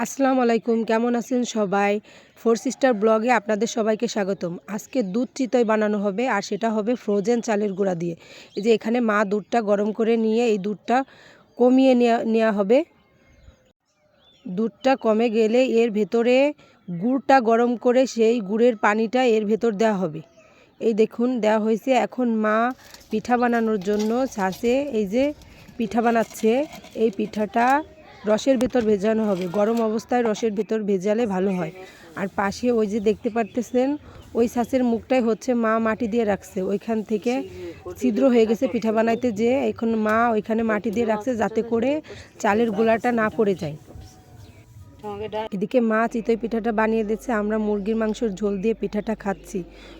আসসালামু আলাইকুম, কেমন আছেন সবাই? ফোর সিস্টার ব্লগে আপনাদের সবাইকে স্বাগতম। আজকে দুধ চিতই বানানো হবে, আর সেটা হবে ফ্রোজেন চালের গুঁড়া দিয়ে। এই যে এখানে মা দুধটা গরম করে নিয়ে এই দুধটা কমিয়ে নেওয়া হবে। দুধটা কমে গেলে এর ভেতরে গুড়টা গরম করে সেই গুড়ের পানিটা এর ভেতর দেওয়া হবে। এই দেখুন দেওয়া হয়েছে। এখন মা পিঠা বানানোর জন্য ছাঁচে এই যে পিঠা বানাচ্ছে। এই পিঠাটা রসের ভেতর ভেজানো হবে। গরম অবস্থায় রসের ভেতর ভেজালে ভালো হয়। আর পাশে ওই যে দেখতে পারতেছেন ওই ছাঁচের মুখটাই হচ্ছে মা মাটি দিয়ে রাখছে। ওইখান থেকে ছিদ্র হয়ে গেছে পিঠা বানাইতে, যে এখন মা ওইখানে মাটি দিয়ে রাখছে যাতে করে চালের গোলাটা না পড়ে যায়। এদিকে মা চিতই পিঠাটা বানিয়ে দিচ্ছে। আমরা মুরগির মাংসের ঝোল দিয়ে পিঠাটা খাচ্ছি।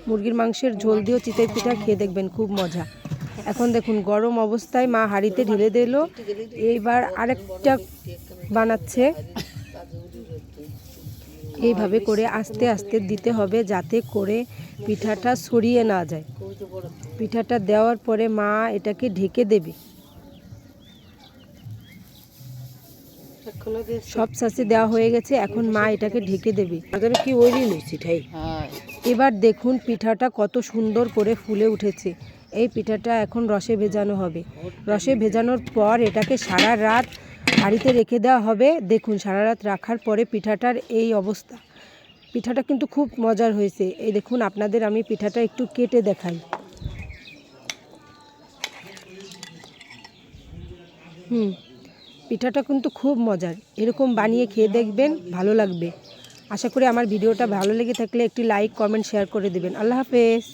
মুরগির মাংসের ঝোল দিয়েও চিতই পিঠা খেয়ে দেখবেন, খুব মজা। এখন দেখুন গরম অবস্থায় মা হাঁড়িতে ঢেলে দিল। এইবার আরেকটা বানাচ্ছে। এইভাবে করে আস্তে আস্তে দিতে হবে যাতে করে পিঠাটা ছড়িয়ে না যায়। পিঠাটা দেওয়ার পরে মা এটাকে ঢেকে দেবে। সব ছাঁচে দেওয়া হয়ে গেছে, এখন মা এটাকে ঢেকে দেবে। এবার দেখুন পিঠাটা কত সুন্দর করে ফুলে উঠেছে। এই পিঠাটা এখন রসে ভেজানো হবে। রসে ভেজানোর পর এটাকে সারা রাত হাঁড়িতে রেখে দেওয়া হবে। দেখুন সারা রাত রাখার পরে পিঠাটার এই অবস্থা। পিঠাটা কিন্তু খুব মজার হয়েছে। এই দেখুন আপনাদের আমি পিঠাটা একটু কেটে দেখাই। পিঠাটা কিন্তু খুব মজার। এরকম বানিয়ে খেয়ে দেখবেন, ভালো লাগবে। আশা করি আমার ভিডিওটা ভালো লেগে থাকলে একটি লাইক, কমেন্ট, শেয়ার করে দেবেন। আল্লাহ হাফেজ।